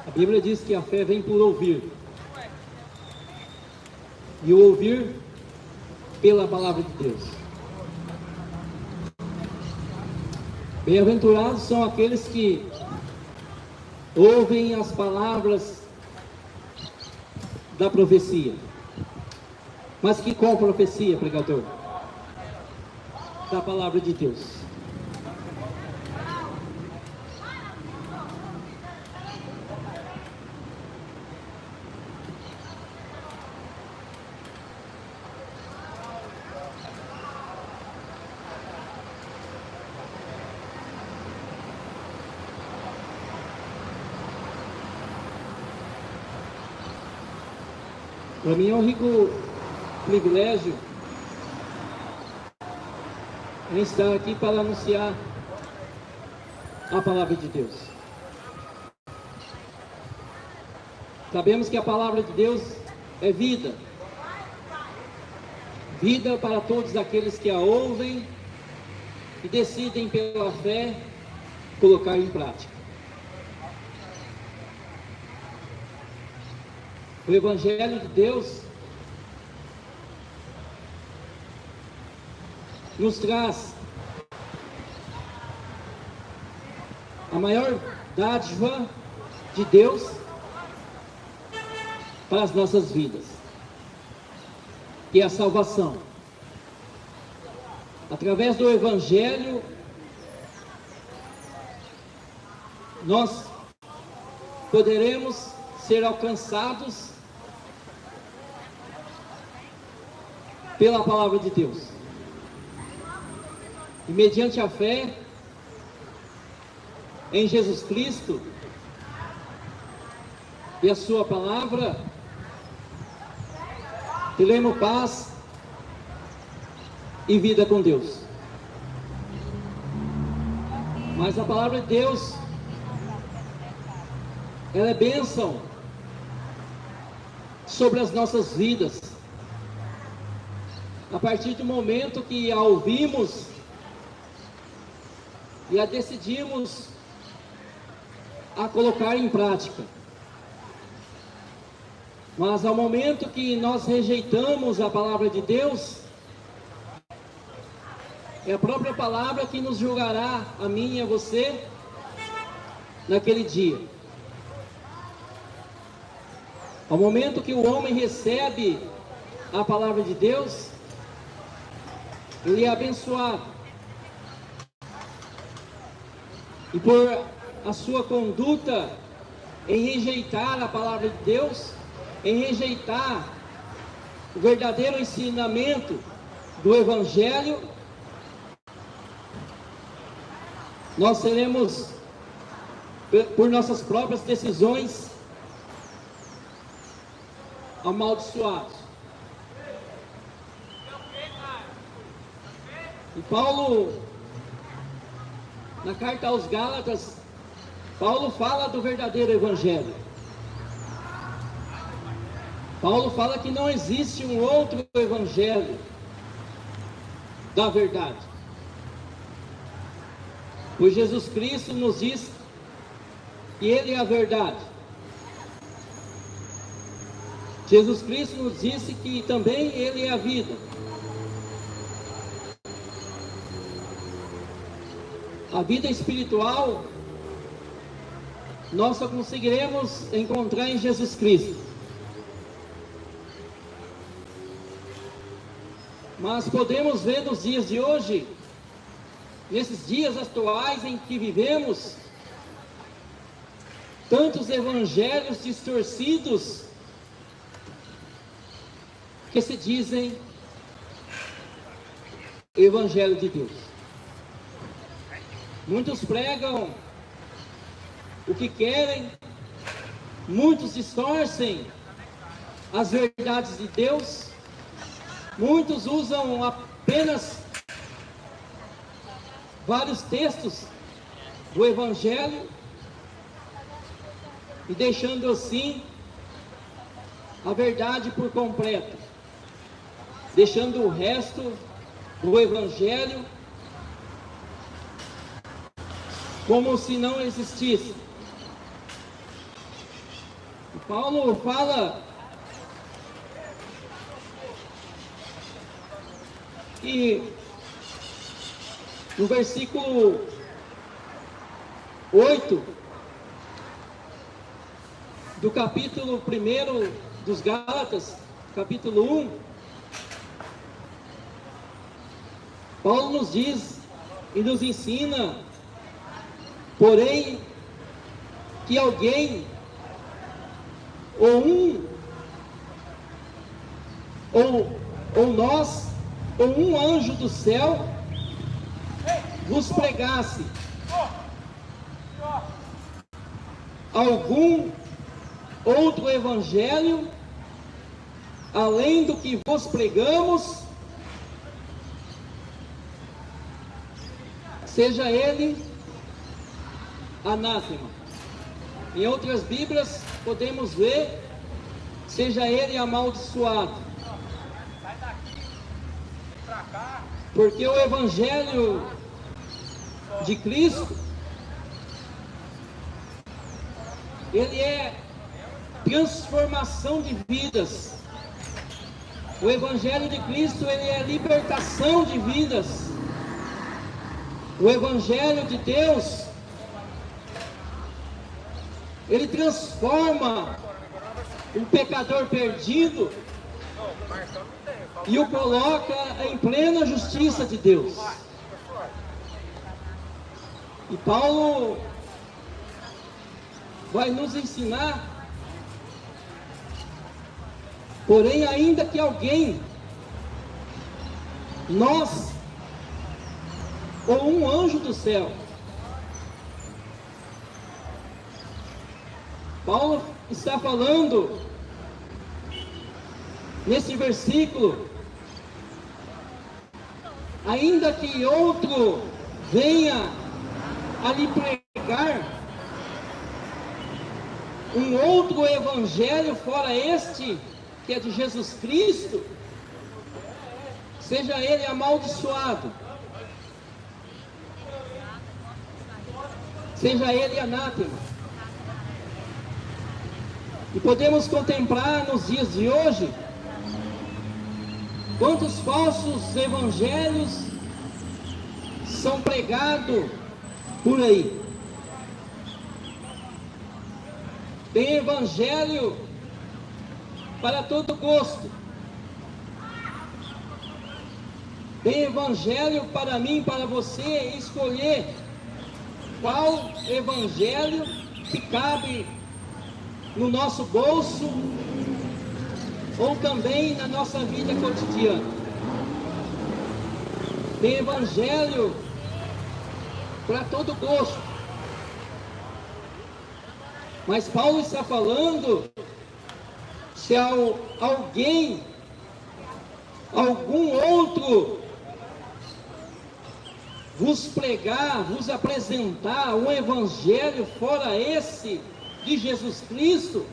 A Bíblia diz que a fé vem por ouvir, e o ouvir pela palavra de Deus. Bem-aventurados são aqueles que ouvem as palavras da profecia. Mas que qual profecia, pregador? Da palavra de Deus. Para mim é um rico privilégio em estar aqui para anunciar a palavra de Deus. Sabemos que a palavra de Deus é vida. Vida para todos aqueles que a ouvem e decidem pela fé colocar em prática. O Evangelho de Deus nos traz a maior dádiva de Deus para as nossas vidas, que é a salvação. Através do Evangelho, nós poderemos ser alcançados pela palavra de Deus. E mediante a fé em Jesus Cristo e a sua palavra, teremos paz e vida com Deus. Mas a palavra de Deus, ela é bênção sobre as nossas vidas. A partir do momento que a ouvimos e a decidimos a colocar em prática. Mas ao momento que nós rejeitamos a palavra de Deus, é a própria palavra que nos julgará, a mim e a você, naquele dia. Ao momento que o homem recebe a palavra de Deus, ele é abençoado. E por a sua conduta em rejeitar a palavra de Deus, em rejeitar o verdadeiro ensinamento do Evangelho, nós seremos, por nossas próprias decisões, amaldiçoados. E Paulo, na carta aos Gálatas, Paulo fala do verdadeiro Evangelho. Paulo fala que não existe um outro Evangelho da verdade. Pois Jesus Cristo nos diz que Ele é a verdade. Jesus Cristo nos disse que também Ele é a vida. A vida espiritual nós só conseguiremos encontrar em Jesus Cristo. Mas podemos ver nos dias de hoje, nesses dias atuais em que vivemos, tantos evangelhos distorcidos que se dizem Evangelho de Deus. Muitos pregam o que querem, muitos distorcem as verdades de Deus, muitos usam apenas vários textos do Evangelho e deixando assim a verdade por completo, deixando o resto do Evangelho como se não existisse. Paulo fala que no versículo 8 do capítulo 1 dos Gálatas, capítulo 1, Paulo nos diz e nos ensina, porém, que alguém, ou nós, ou um anjo do céu, vos pregasse algum outro evangelho, além do que vos pregamos, seja ele anátema. Em outras Bíblias podemos ver, seja ele amaldiçoado. Porque o evangelho de Cristo, ele é transformação de vidas. O evangelho de Cristo, ele é libertação de vidas. O evangelho de Deus, ele transforma um pecador perdido e o coloca em plena justiça de Deus. E Paulo vai nos ensinar, porém, ainda que alguém, nós, ou um anjo do céu, Paulo está falando nesse versículo, ainda que outro venha a lhe pregar um outro evangelho fora este, que é de Jesus Cristo, seja ele amaldiçoado, seja ele anátema. E podemos contemplar nos dias de hoje quantos falsos evangelhos são pregados por aí. Tem evangelho para todo gosto. Tem evangelho para mim, para você escolher qual evangelho que cabe no nosso bolso ou também na nossa vida cotidiana. Tem evangelho para todo gosto. Mas Paulo está falando, se alguém, algum outro vos pregar, vos apresentar um evangelho fora esse de Jesus Cristo,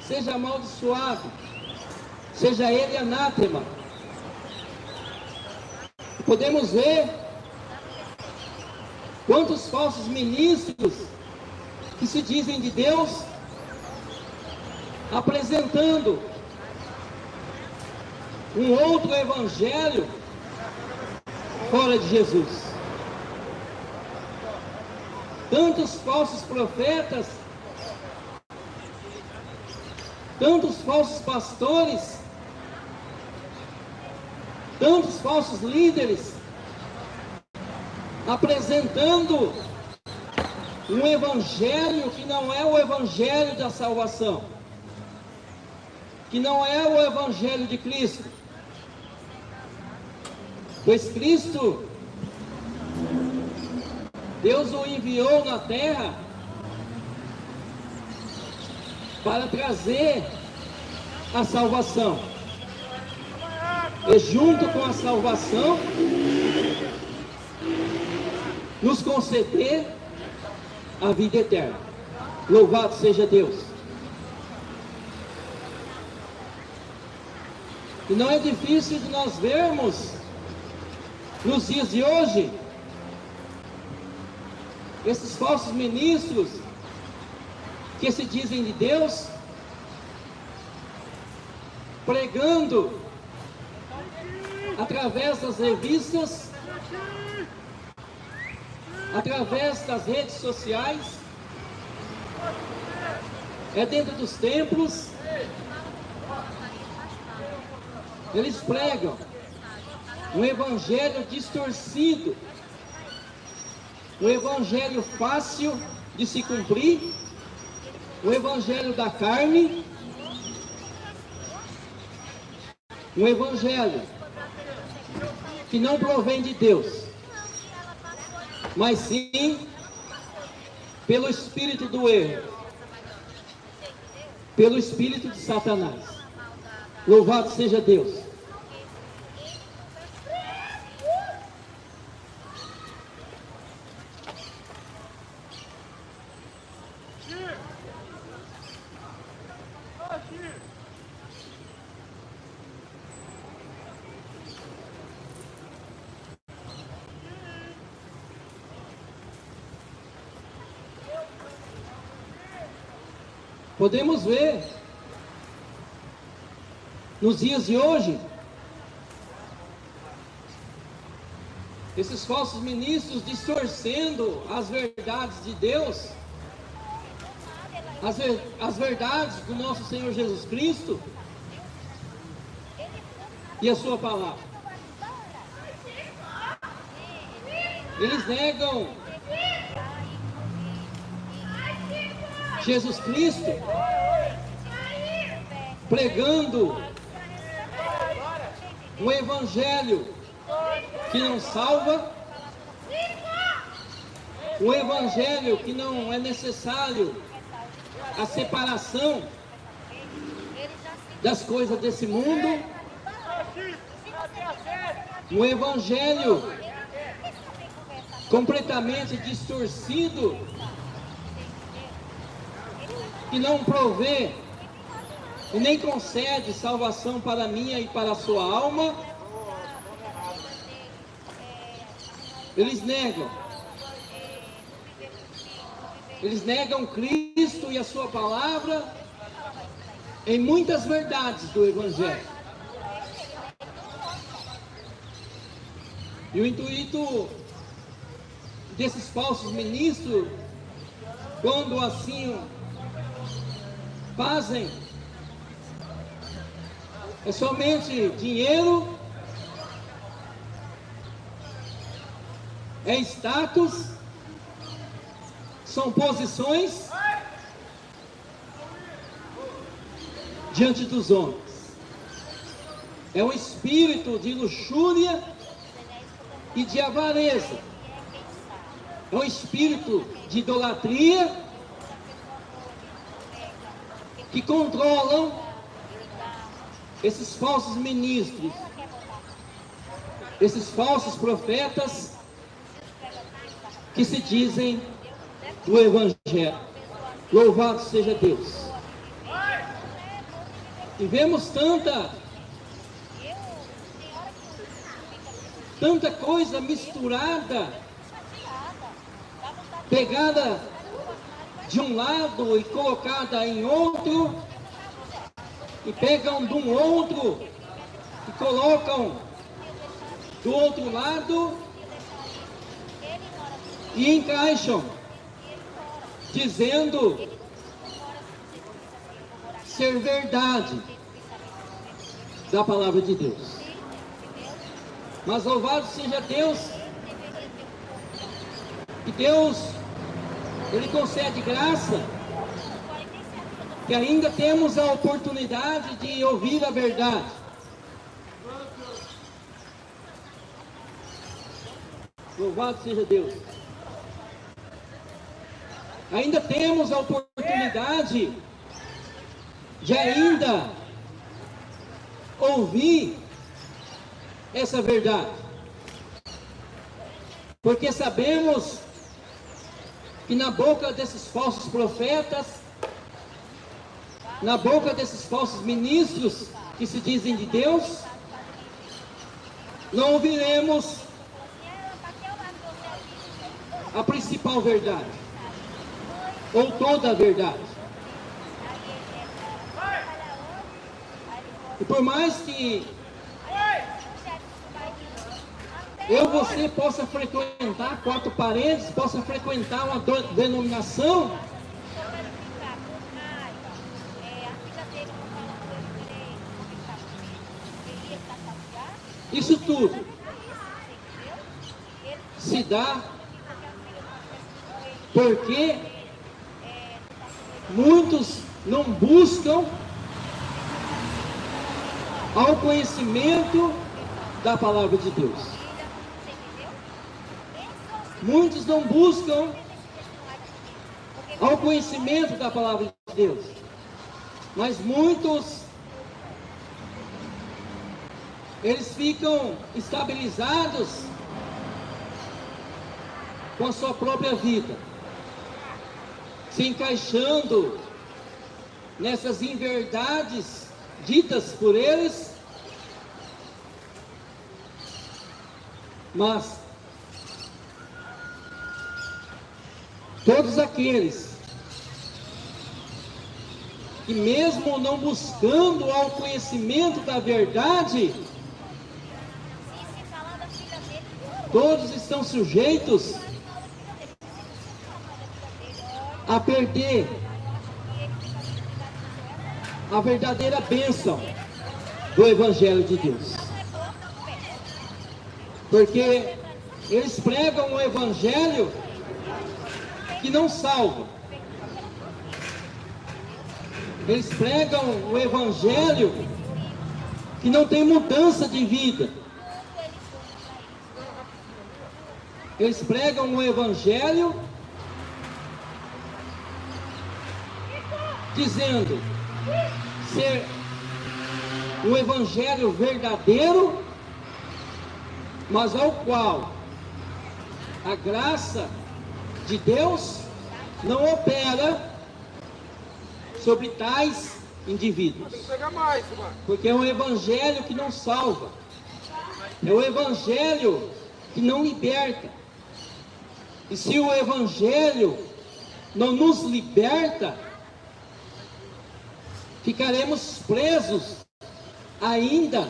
seja amaldiçoado, seja ele anátema. Podemos ver quantos falsos ministros que se dizem de Deus, apresentando um outro evangelho fora de Jesus. Tantos falsos profetas, tantos falsos pastores, tantos falsos líderes, apresentando um evangelho que não é o evangelho da salvação, que não é o evangelho de Cristo. Pois Cristo, Deus o enviou na terra para trazer a salvação, e junto com a salvação nos conceder a vida eterna. Louvado seja Deus. E não é difícil de nós vermos nos dias de hoje esses falsos ministros que se dizem de Deus, pregando através das revistas, através das redes sociais, é dentro dos templos. Eles pregam um evangelho distorcido, um evangelho fácil de se cumprir, o evangelho da carne, um evangelho que não provém de Deus, mas sim pelo espírito do erro, pelo espírito de Satanás. Louvado seja Deus. Podemos ver nos dias de hoje esses falsos ministros distorcendo as verdades de Deus, as verdades do nosso Senhor Jesus Cristo e a sua palavra. Eles negam Jesus Cristo, pregando um evangelho que não salva, um evangelho que não é necessário a separação das coisas desse mundo, um evangelho completamente distorcido, que não provê e nem concede salvação para a minha e para a sua alma. Eles negam Cristo e a sua palavra em muitas verdades do Evangelho. E o intuito desses falsos ministros, quando assim fazem, é somente dinheiro, é status, são posições diante dos homens. É um espírito de luxúria e de avareza. É um espírito de idolatria que controlam esses falsos ministros, esses falsos profetas que se dizem do Evangelho. Louvado seja Deus. E vemos tanta coisa misturada, pegada de um lado e colocada em outro, e pegam de um outro e colocam do outro lado e encaixam, dizendo ser verdade da palavra de Deus. Mas louvado seja Deus, que Deus, Ele concede graça, que ainda temos a oportunidade de ouvir a verdade. Louvado seja Deus. Ainda temos a oportunidade de ainda ouvir essa verdade. Porque sabemos que na boca desses falsos profetas, na boca desses falsos ministros que se dizem de Deus, não ouviremos a principal verdade, ou toda a verdade. E por mais que você possa frequentar quatro paredes, possa frequentar uma denominação, isso tudo se dá porque muitos não buscam ao conhecimento da palavra de Deus. Muitos não buscam ao conhecimento da palavra de Deus, mas muitos eles ficam estabilizados com a sua própria vida, se encaixando nessas inverdades ditas por eles, mas todos aqueles que mesmo não buscando ao conhecimento da verdade, todos estão sujeitos a perder a verdadeira bênção do Evangelho de Deus. Porque eles pregam um Evangelho que não salva. Eles pregam o Evangelho que não tem mudança de vida. Eles pregam o Evangelho dizendo ser um Evangelho verdadeiro, mas ao qual a graça de Deus não opera sobre tais indivíduos. Porque é um Evangelho que não salva, é um Evangelho que não liberta. E se o Evangelho não nos liberta, ficaremos presos ainda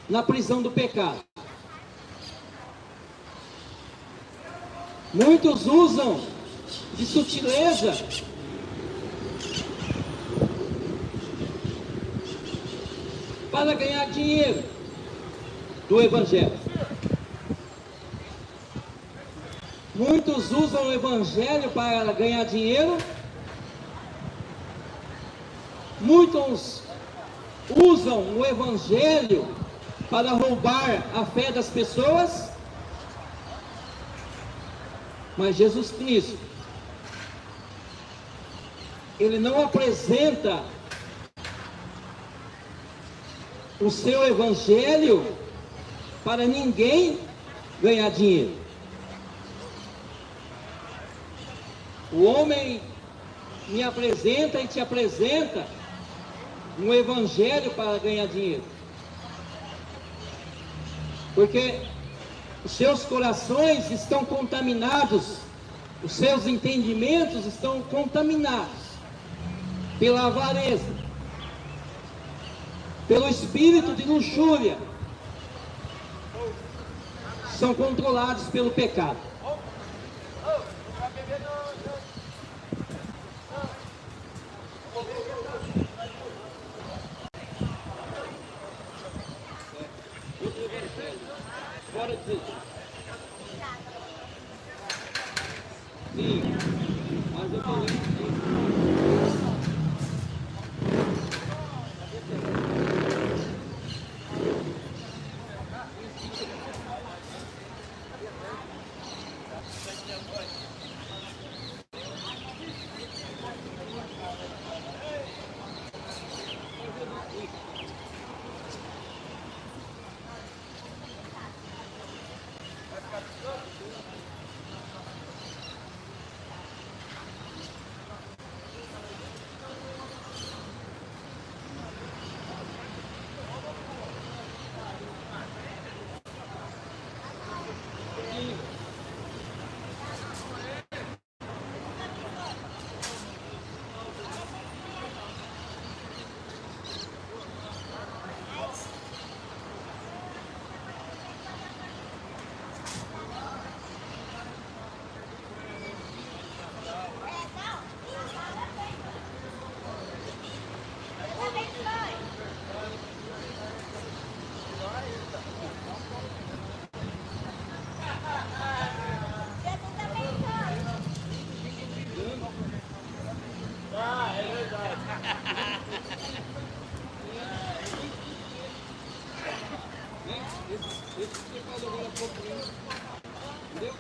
na prisão do pecado. Muitos usam de sutileza para ganhar dinheiro do Evangelho. Muitos usam o Evangelho para ganhar dinheiro. Muitos usam o Evangelho para roubar a fé das pessoas. Mas Jesus Cristo, Ele não apresenta o seu Evangelho para ninguém ganhar dinheiro. O homem me apresenta e te apresenta um Evangelho para ganhar dinheiro. Porque os seus corações estão contaminados, os seus entendimentos estão contaminados pela avareza, pelo espírito de luxúria, são controlados pelo pecado. Sim, mas eu falei Esse que você falou agora há pouco, entendeu?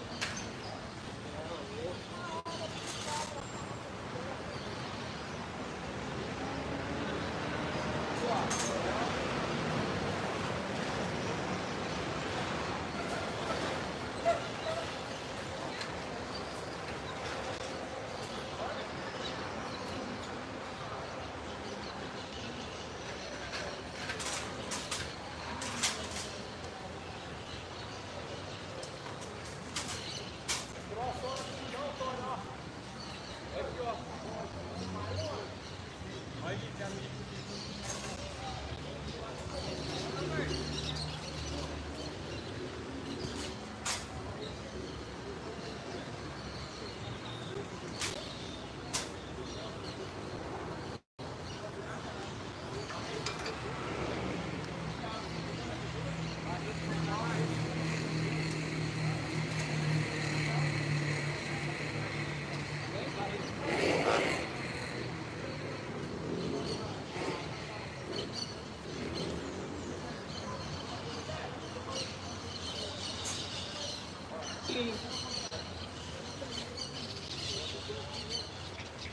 Sim.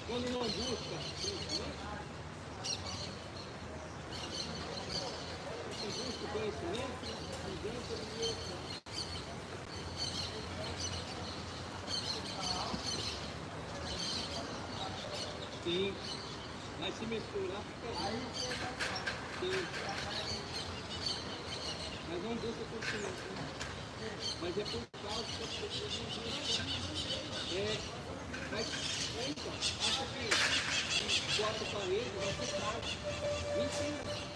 Quando não busca, busca conhecimento, sim, mas se misturar fica aí. Sim. Mas não busca conhecimento, né? Mas é por causa que as pessoas não buscam. Mas então, acha que quatro paredes vai ser forte. Mentira.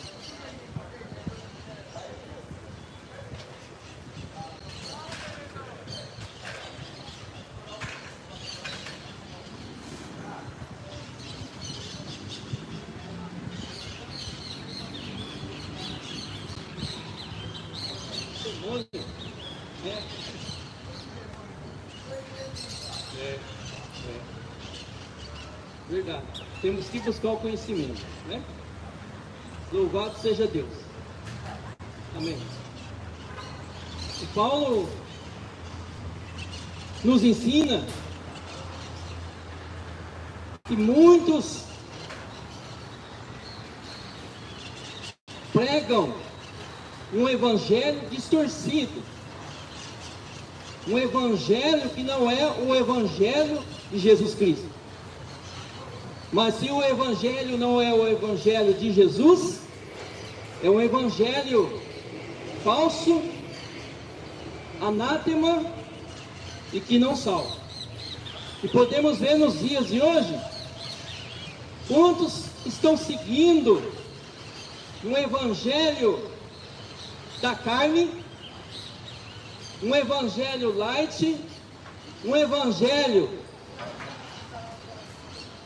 Verdade. Temos que buscar o conhecimento, né? Louvado seja Deus. Amém. E Paulo nos ensina que muitos pregam um evangelho distorcido, um evangelho que não é o evangelho de Jesus Cristo. Mas se o evangelho não é o evangelho de Jesus, é um evangelho falso, anátema e que não salva. E podemos ver nos dias de hoje quantos estão seguindo um evangelho da carne, um evangelho light, um evangelho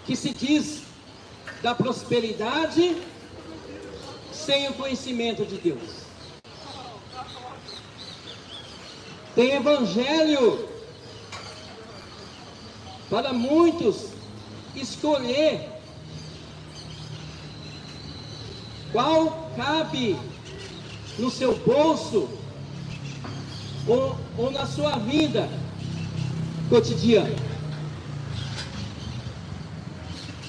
que se diz da prosperidade sem o conhecimento de Deus. Tem evangelho para muitos escolher qual cabe no seu bolso ou na sua vida cotidiana.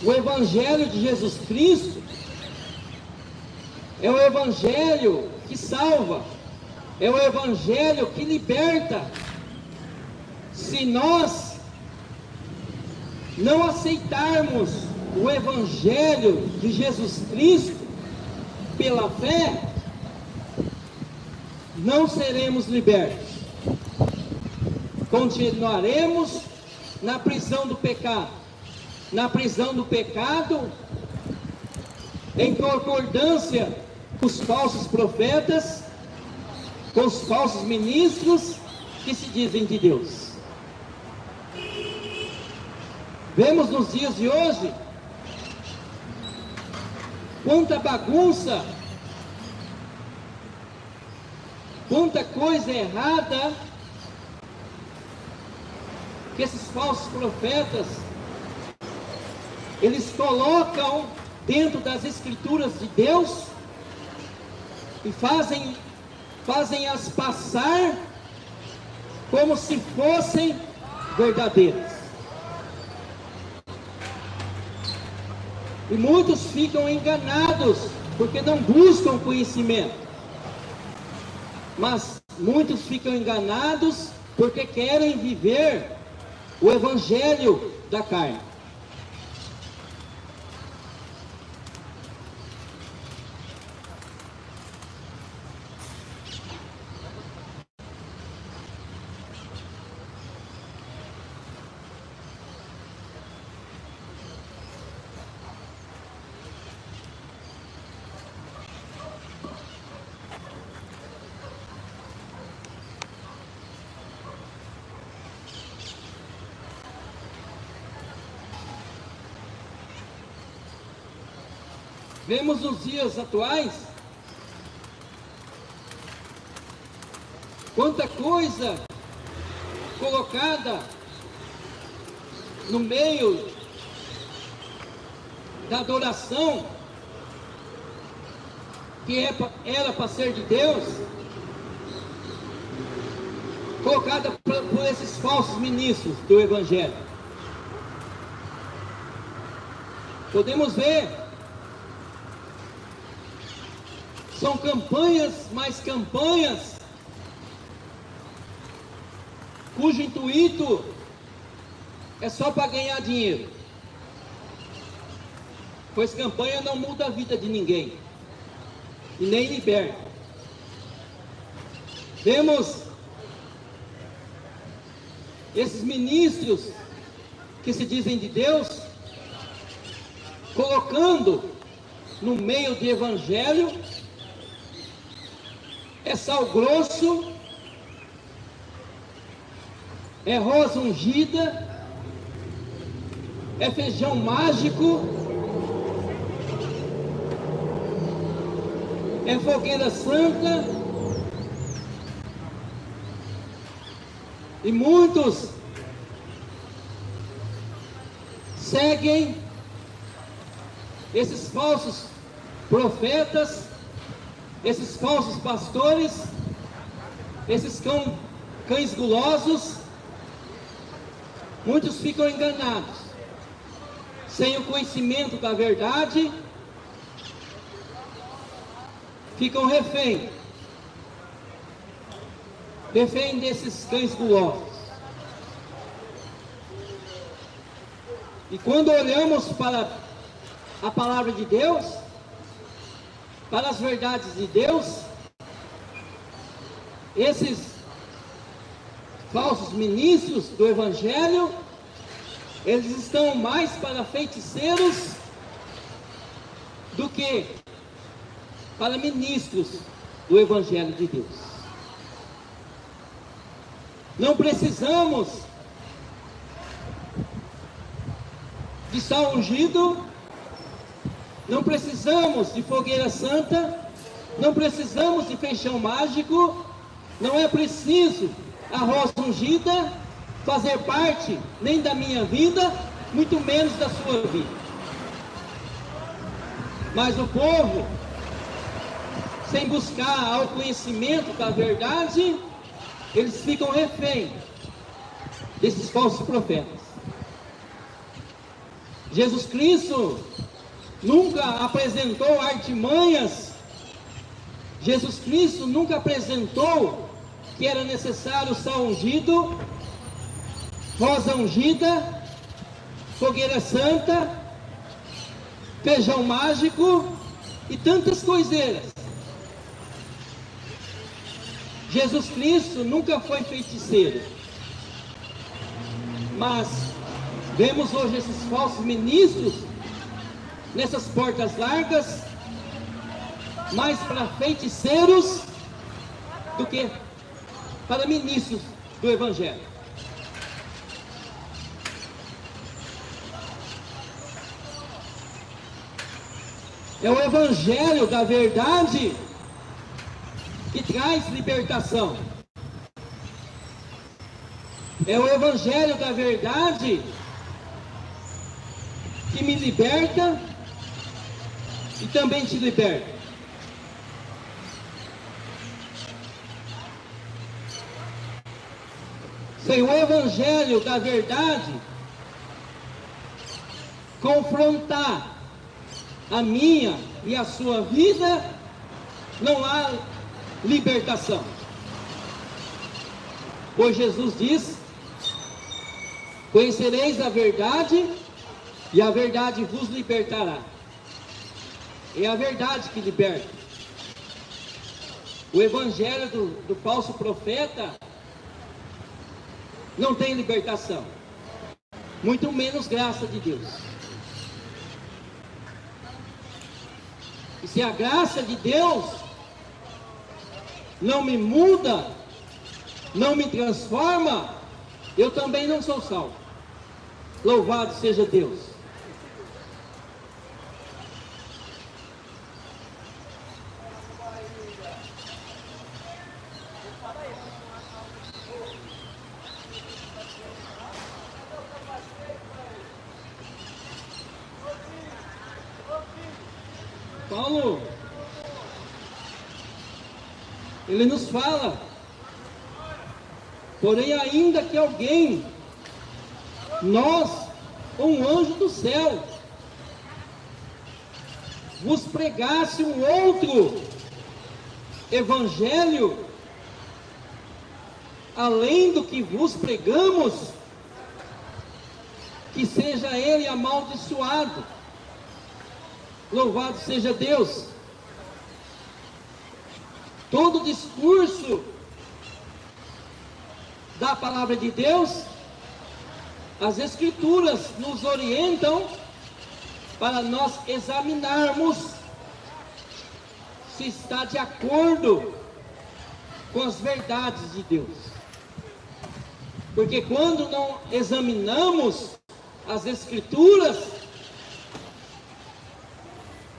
O evangelho de Jesus Cristo é o evangelho que salva, é o evangelho que liberta. Se nós não aceitarmos o evangelho de Jesus Cristo pela fé, não seremos libertos. Continuaremos na prisão do pecado. Na prisão do pecado, em concordância com os falsos profetas, com os falsos ministros que se dizem de Deus. Vemos nos dias de hoje quanta bagunça, quanta coisa errada que esses falsos profetas eles colocam dentro das Escrituras de Deus e fazem-as passar como se fossem verdadeiras. E muitos ficam enganados porque não buscam conhecimento. Mas muitos ficam enganados porque querem viver o evangelho da carne. Vemos nos dias atuais quanta coisa colocada no meio da adoração que era para ser de Deus, colocada por esses falsos ministros do Evangelho. Podemos ver, são campanhas, mais campanhas, cujo intuito é só para ganhar dinheiro. Pois campanha não muda a vida de ninguém, e nem liberta. Vemos esses ministros que se dizem de Deus, colocando no meio do Evangelho, é sal grosso, é rosa ungida, é feijão mágico, é fogueira santa, e muitos seguem esses falsos profetas, esses falsos pastores, esses cães gulosos. Muitos ficam enganados, sem o conhecimento da verdade, ficam refém desses cães gulosos. E quando olhamos para a palavra de Deus, para as verdades de Deus, esses falsos ministros do Evangelho, eles estão mais para feiticeiros do que para ministros do Evangelho de Deus. Não precisamos de sal ungido, não precisamos de fogueira santa, não precisamos de feijão mágico, não é preciso a rosa ungida fazer parte nem da minha vida, muito menos da sua vida. Mas o povo, sem buscar ao conhecimento da verdade, eles ficam refém desses falsos profetas. Jesus Cristo nunca apresentou artimanhas, Jesus Cristo nunca apresentou que era necessário sal ungido, rosa ungida, fogueira santa, feijão mágico e tantas coiseiras. Jesus Cristo nunca foi feiticeiro, mas vemos hoje esses falsos ministros nessas portas largas, mais para feiticeiros do que para ministros do Evangelho. É o Evangelho da verdade que traz libertação. É o Evangelho da verdade que me liberta, e também te liberta. Sem o Evangelho da verdade confrontar a minha e a sua vida, não há libertação. Pois Jesus diz: conhecereis a verdade, e a verdade vos libertará. É a verdade que liberta. O evangelho do falso profeta não tem libertação, muito menos graça de Deus. E se a graça de Deus não me muda, não me transforma, eu também não sou salvo. Louvado seja Deus. Paulo, ele nos fala: porém, ainda que alguém, nós, um anjo do céu, vos pregasse um outro evangelho, além do que vos pregamos, que seja ele amaldiçoado. Louvado seja Deus. Todo discurso da palavra de Deus, as Escrituras nos orientam para nós examinarmos se está de acordo com as verdades de Deus. Porque quando não examinamos as Escrituras,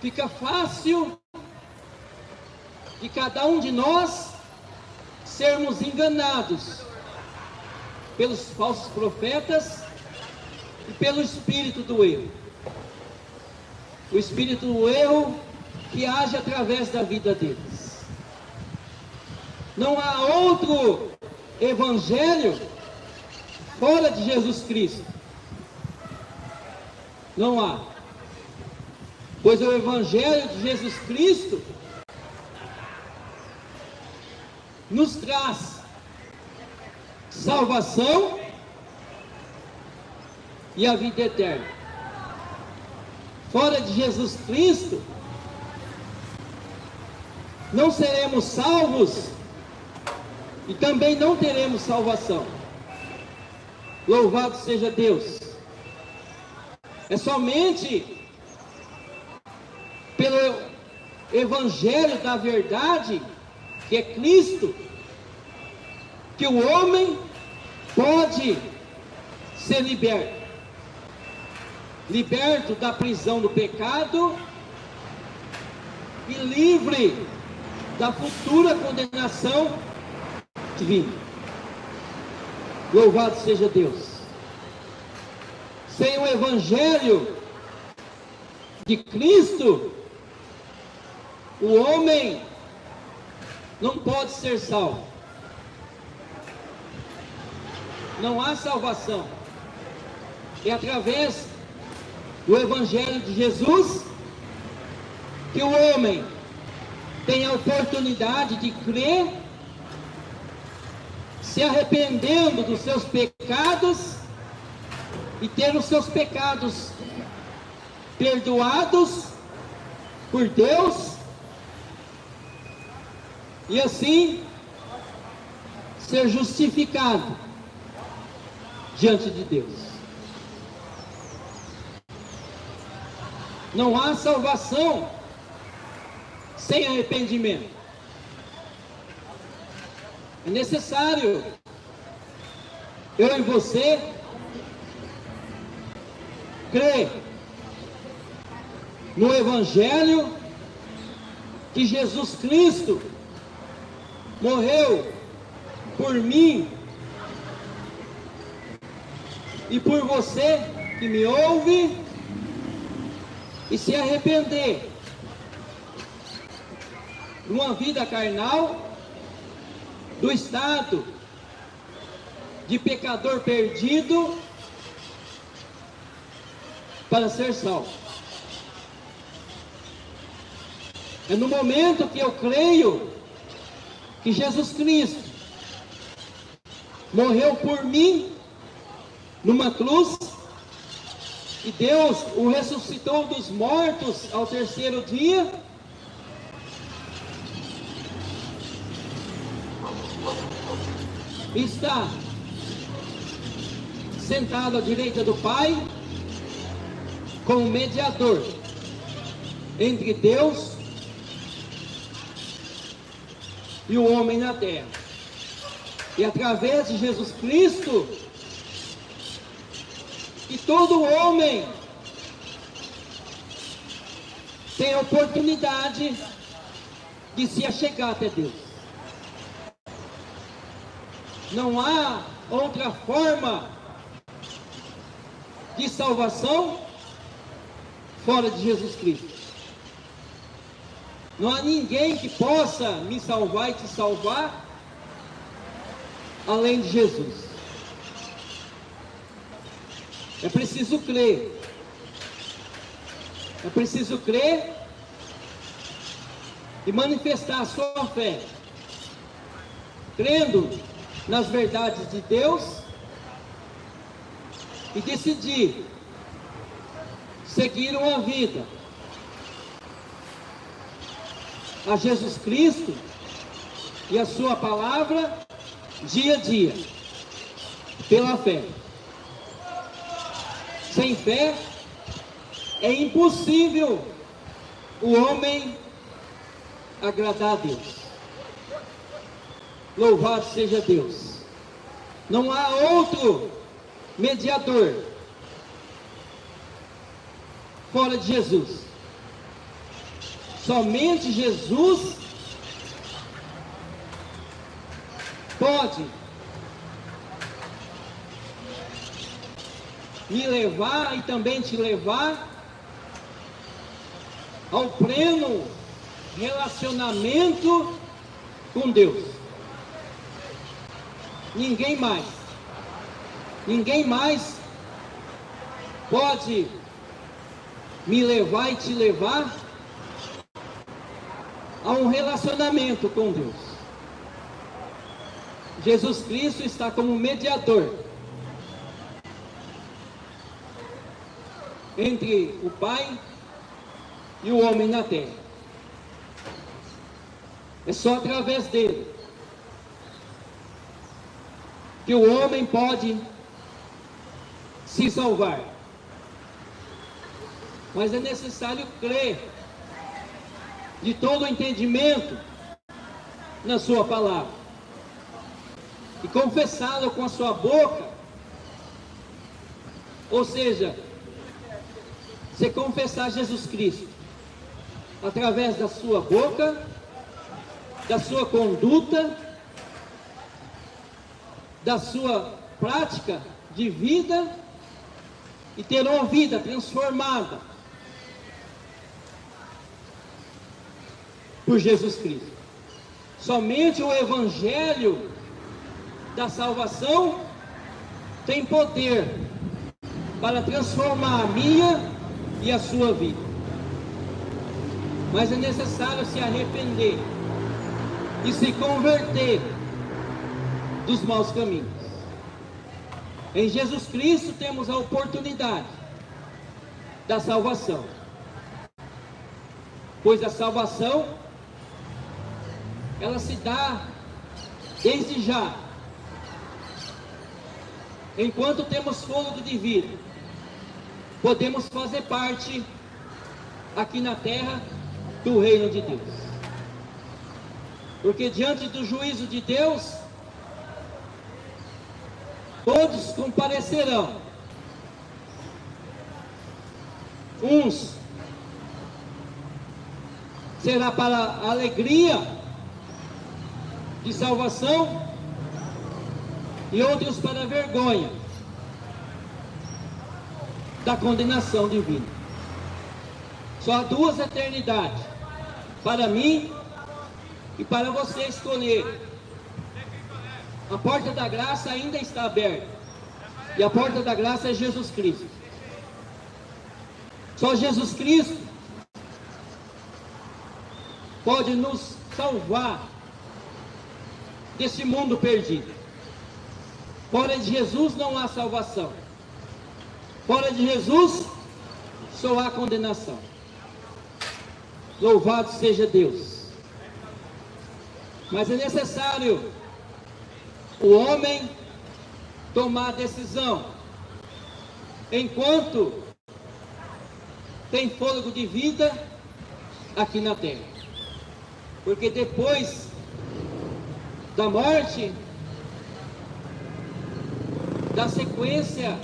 fica fácil de cada um de nós sermos enganados pelos falsos profetas e pelo espírito do erro. O espírito do erro que age através da vida deles. Não há outro evangelho fora de Jesus Cristo. Não há. Pois o evangelho de Jesus Cristo nos traz salvação e a vida eterna. Fora de Jesus Cristo, não seremos salvos e também não teremos salvação. Louvado seja Deus. É somente pelo evangelho da verdade, que é Cristo, que o homem pode ser liberto. Liberto da prisão do pecado e livre da futura condenação divina. Louvado seja Deus. Sem o evangelho de Cristo, o homem não pode ser salvo. Não há salvação. É através do evangelho de Jesus que o homem tem a oportunidade de crer, se arrependendo dos seus pecados e ter os seus pecados perdoados por Deus, e assim ser justificado diante de Deus. Não há salvação sem arrependimento. É necessário eu e você crer no evangelho que Jesus Cristo morreu por mim e por você que me ouve, e se arrepender de uma vida carnal, do estado de pecador perdido, para ser salvo. É no momento que eu creio que Jesus Cristo morreu por mim numa cruz, e Deus o ressuscitou dos mortos ao terceiro dia, está sentado à direita do Pai, como mediador entre Deus e o homem na terra. E através de Jesus Cristo, que todo homem tem a oportunidade de se achegar até Deus. Não há outra forma de salvação fora de Jesus Cristo. Não há ninguém que possa me salvar e te salvar além de Jesus. É preciso crer. É preciso crer e manifestar a sua fé, crendo nas verdades de Deus, e decidir seguir uma vida a Jesus Cristo e a sua palavra dia a dia, pela fé. Sem fé é impossível o homem agradar a Deus. Louvado seja Deus. Não há outro mediador fora de Jesus. Somente Jesus pode me levar e também te levar ao pleno relacionamento com Deus. Ninguém mais pode me levar e te levar a um relacionamento com Deus. Jesus Cristo está como mediador entre o Pai e o homem na terra. É só através dele que o homem pode se salvar. Mas é necessário crer de todo o entendimento na sua palavra e confessá-lo com a sua boca. Ou seja, você confessar Jesus Cristo através da sua boca, da sua conduta, da sua prática de vida, e ter uma vida transformada por Jesus Cristo. Somente o Evangelho da salvação tem poder para transformar a minha e a sua vida. Mas é necessário se arrepender e se converter dos maus caminhos. Em Jesus Cristo temos a oportunidade da salvação, pois a salvação ela se dá desde já, enquanto temos fôlego de vida, podemos fazer parte aqui na terra do reino de Deus, porque diante do juízo de Deus todos comparecerão. Uns será para a alegria de salvação e outros para a vergonha da condenação divina. Só há duas eternidades, para mim E para você escolher, a porta da graça ainda está aberta. E a porta da graça é Jesus Cristo. Só Jesus Cristo pode nos salvar desse mundo perdido. Fora de Jesus não há salvação. Fora de Jesus só há condenação. Louvado seja Deus. Mas é necessário o homem tomar decisão enquanto tem fôlego de vida aqui na terra. Porque depois da morte, dá sequência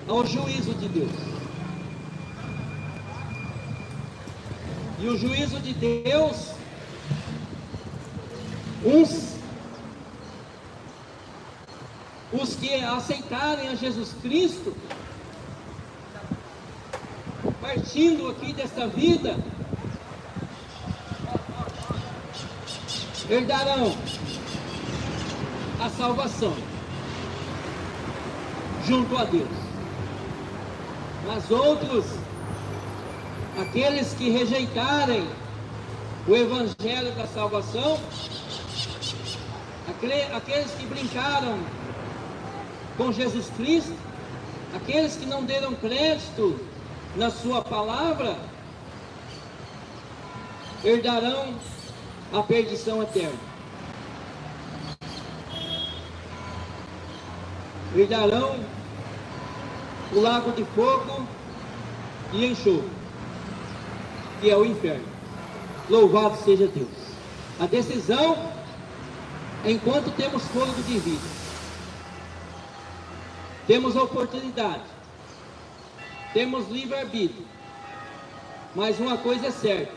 ao juízo de Deus. E o juízo de Deus, os que aceitarem a Jesus Cristo, partindo aqui desta vida, herdarão a salvação junto a Deus. Mas outros, aqueles que rejeitarem o evangelho da salvação, aqueles que brincaram com Jesus Cristo, aqueles que não deram crédito na sua palavra, herdarão a perdição eterna. Herdarão o lago de fogo e enxofre, que é o inferno. Louvado seja Deus. A decisão, enquanto temos fôlego de vida, temos oportunidade, temos livre-arbítrio, mas uma coisa é certa: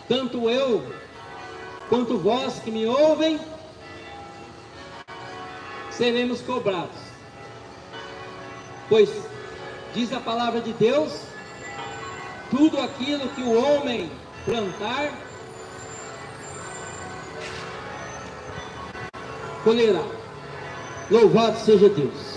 tanto eu quanto vós que me ouvem seremos cobrados, pois diz a palavra de Deus: tudo aquilo que o homem plantar, colherá. Louvado seja Deus.